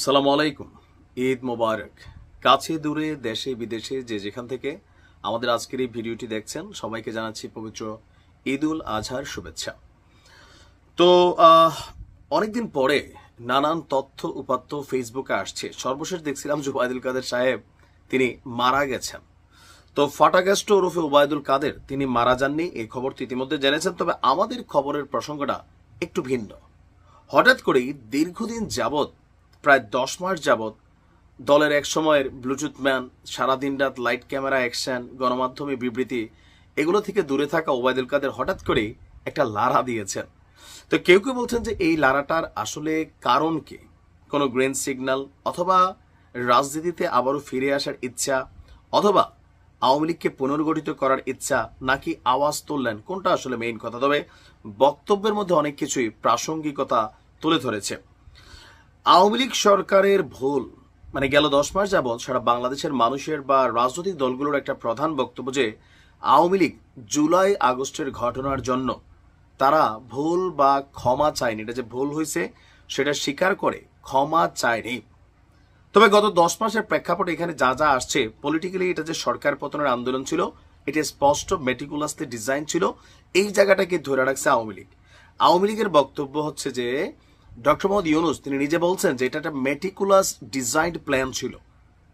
আসসালামু আলাইকুম। ঈদ মোবারক। কাছে দূরে দেশে বিদেশে যে যেখান থেকে আমাদের আজকের এই ভিডিওটি দেখছেন সবাইকে জানাচ্ছি পবিত্র ঈদুল আজহার শুভেচ্ছা। তো অনেকদিন পরে নানান তথ্য উপাত্ত ফেসবুকে আসছে। সর্বশেষ দেখছিলাম ওবায়দুল কাদের সাহেব তিনি মারা গেছেন। তো ফাটাগাস্ট ওরফে ওবায়দুল কাদের তিনি মারা যাননি, এই খবরটি ইতিমধ্যে জেনেছেন। তবে আমাদের খবরের প্রসঙ্গটা একটু ভিন্ন। হঠাৎ করেই দীর্ঘদিন যাবৎ প্রায় 10 মাস যাবৎ দলের এক সময়ের ব্লুটুথ ম্যান, সারাদিন রাত লাইট ক্যামেরা অ্যাকশন, গণমাধ্যমে বিবৃতি, এগুলো থেকে দূরে থাকা ওবায়দুল কাদের হঠাৎ করেই একটা লারা দিয়েছেন। তো কেউ কেউ বলছেন যে এই লারাটার আসলে কারণ কি? কোনো গ্রিন সিগন্যাল, অথবা রাজনীতিতে আবারও ফিরে আসার ইচ্ছা, অথবা আওয়ামী লীগকে পুনর্গঠিত করার ইচ্ছা, নাকি আওয়াজ তুললেন, কোনটা আসলে মেইন কথা? তবে বক্তব্যের মধ্যে অনেক কিছুই প্রাসঙ্গিকতা তুলে ধরেছে। আওয়ামী লীগ সরকারের ভুল, মানে গেল 10 মাস যাবৎ সারা বাংলাদেশের মানুষের বা রাজনৈতিক দলগুলোর একটা প্রধান বক্তব্য যে আওয়ামী লীগ জুলাই আগস্টের ঘটনার জন্য তারা ভুল বা ক্ষমা চায়নি। এটা যে ভুল হয়েছে সেটা স্বীকার করে ক্ষমা চায়নি। তবে গত 10 মাসের প্রেক্ষাপটে এখানে যা যা আসছে, পলিটিক্যালি এটা যে সরকার পতনের আন্দোলন ছিল, এটা স্পষ্ট মেটিকুলাসলি ডিজাইন ছিল। এই জায়গাটাকে ধরে রাখছে আওয়ামী লীগ। আওয়ামী লীগের বক্তব্য হচ্ছে যে ডক্টর মোহাম্মদ ইউনূস তিনি নিজে বলছেন যে এটা একটা মেটিকুলাস ডিজাইনড প্ল্যান ছিল।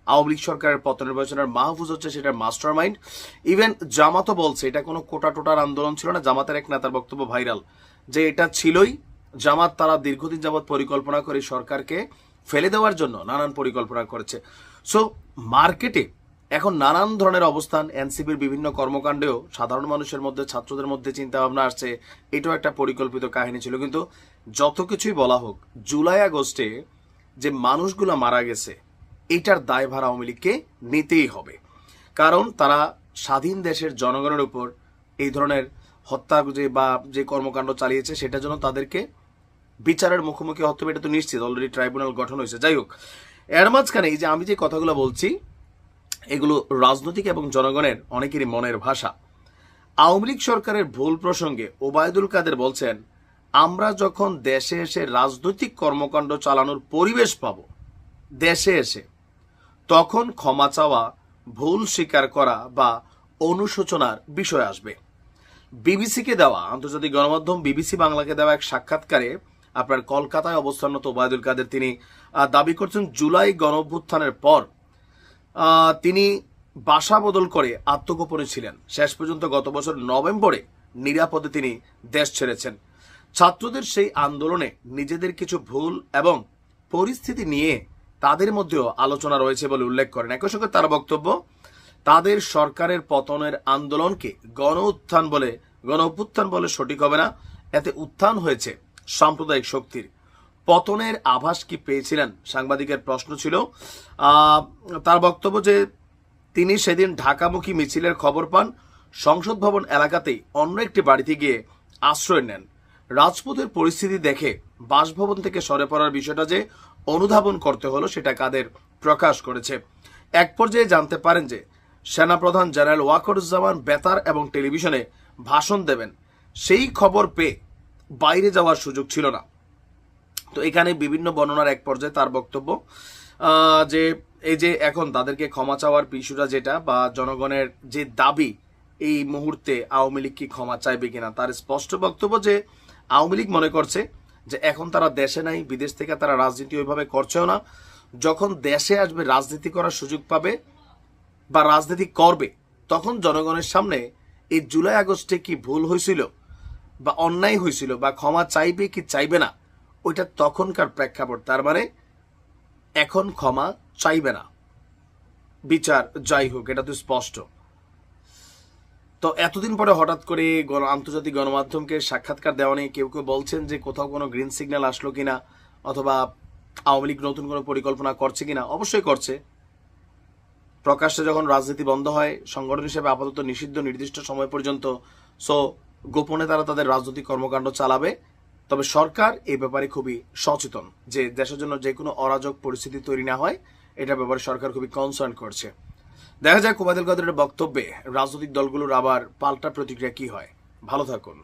আওয়ামী লীগ সরকারের পতন নির্বাচনের মাহফুজ হচ্ছে সেটার মাস্টার মাইন্ড। ইভেন জামাতও বলছে এটা কোনো কোটা টোটার আন্দোলন ছিল না। জামাতের এক নেতার বক্তব্য ভাইরাল যে এটা ছিলই। জামাত তারা দীর্ঘদিন যাবৎ পরিকল্পনা করে সরকারকে ফেলে দেওয়ার জন্য নানান পরিকল্পনা করেছে। সো মার্কেটে এখন নানান ধরনের অবস্থান, এনসিপির বিভিন্ন কর্মকাণ্ডেও সাধারণ মানুষের মধ্যে, ছাত্রদের মধ্যে চিন্তা ভাবনা আসছে এটাও একটা পরিকল্পিত কাহিনী ছিল। কিন্তু যত কিছুই বলা হোক, জুলাই আগস্টে যে মানুষগুলো মারা গেছে এটার দায়ভার আওয়ামী লীগকে নিতেই হবে। কারণ তারা স্বাধীন দেশের জনগণের উপর এই ধরনের হত্যা বা যে কর্মকাণ্ড চালিয়েছে সেটার জন্য তাদেরকে বিচারের মুখোমুখি হতে হবে, এটা তো নিশ্চিত। অলরেডি ট্রাইব্যুনাল গঠন হয়েছে। যাই হোক, এর মাঝখানে এই যে আমি যে কথাগুলো বলছি এগুলো রাজনৈতিক এবং জনগণের অনেকেরই মনের ভাষা। আওয়ামী লীগ সরকারের ভুল প্রসঙ্গে ওবায়দুল কাদের বলছেন, আমরা যখন দেশে এসে রাজনৈতিক কর্মকাণ্ড চালানোর পরিবেশ পাব দেশে এসে, তখন ক্ষমা চাওয়া, ভুল স্বীকার করা বা অনুশোচনার বিষয় আসবে। বিবিসিকে দেওয়া, আন্তর্জাতিক গণমাধ্যম বিবিসি বাংলাকে দেওয়া এক সাক্ষাৎকারে আপনার কলকাতায় অবস্থানরত ওবায়দুল কাদের তিনি দাবি করছেন জুলাই গণঅভ্যুত্থানের পর তিনি বাসা বদল করে আত্মগোপনে ছিলেন। শেষ পর্যন্ত গত বছর নভেম্বরে নিরাপদে তিনি দেশ ছেড়েছেন। ছাত্রদের সেই আন্দোলনে নিজেদের কিছু ভুল এবং পরিস্থিতি নিয়ে তাদের মধ্যেও আলোচনা রয়েছে বলে উল্লেখ করেন। একই সঙ্গে তার বক্তব্য, তাদের সরকারের পতনের আন্দোলনকে গণ অভ্যুত্থান বলে সঠিক হবে না। এতে উত্থান হয়েছে সাম্প্রদায়িক শক্তির। পতনের আভাস কি পেয়েছিলেন? সাংবাদিকের প্রশ্ন ছিল। তার বক্তব্য যে তিনি সেদিন ঢাকামুখী মিছিলের খবর পান, সংসদ ভবন এলাকাতেই অন্য একটি বাড়িতে গিয়ে আশ্রয় নেন। রাজপথের পরিস্থিতি দেখে বাসভবন থেকে সরে পড়ার বিষয়টা যে অনুধাবন করতে হলো সেটা কাদের প্রকাশ করেছে। এক পর্যায়ে জানতে পারেন যে সেনাপ্রধান জেনারেল ওয়াকারুজ্জামান বেতার এবং টেলিভিশনে ভাষণ দেবেন, সেই খবর পেয়ে বাইরে যাওয়ার সুযোগ ছিল না। তো এখানে বিভিন্ন বর্ণনার এক পর্যায়ে তার বক্তব্য যে এই যে এখন তাদেরকে ক্ষমা চাওয়ার বিষয়টা যেটা, বা জনগণের যে দাবি এই মুহূর্তে আওয়ামী লীগ কি ক্ষমা চাইবে কিনা, তার স্পষ্ট বক্তব্য যে আওয়ামী লীগ মনে করছে যে এখন তারা দেশে নাই, বিদেশ থেকে তারা রাজনীতি ওইভাবে করছেও না। যখন দেশে আসবে, রাজনীতি করার সুযোগ পাবে বা রাজনীতি করবে, তখন জনগণের সামনে এই জুলাই আগস্টে কি ভুল হয়েছিল বা অন্যায় হয়েছিল বা ক্ষমা চাইবে কি চাইবে না, ওইটা তখনকার প্রেক্ষাপট। তার মানে এখন ক্ষমা চাইবে না, বিচার যাই হোক, এটা তো স্পষ্ট। তো এতদিন পরে হঠাৎ করে আন্তর্জাতিক গণমাধ্যমকে সাক্ষাৎকার দেওয়া নিয়ে কেউ কেউ বলছেন যে কোথাও কোনো গ্রিন সিগন্যাল আসলো কিনা, অথবা আওয়ামী লীগ নতুন কোনো পরিকল্পনা করছে কিনা। অবশ্যই করছে। প্রকাশ্যে যখন রাজনীতি বন্ধ হয়, সংগঠন হিসেবে আপাতত নিষিদ্ধ নির্দিষ্ট সময় পর্যন্ত, সো গোপনে তারা তাদের রাজনৈতিক কর্মকাণ্ড চালাবে। তবে সরকার এই ব্যাপারে খুবই সচেতন যে দেশের জন্য যে কোনো অরাজক পরিস্থিতি তৈরি না হয়, এটা ব্যাপারে সরকার খুবই কনসার্ন করছে। দেখা যায় ওবায়দুল কাদেরের বক্তব্যে রাজনৈতিক দলগুলোর আবার পাল্টা প্রতিক্রিয়া কি হয়। ভালো থাকুন।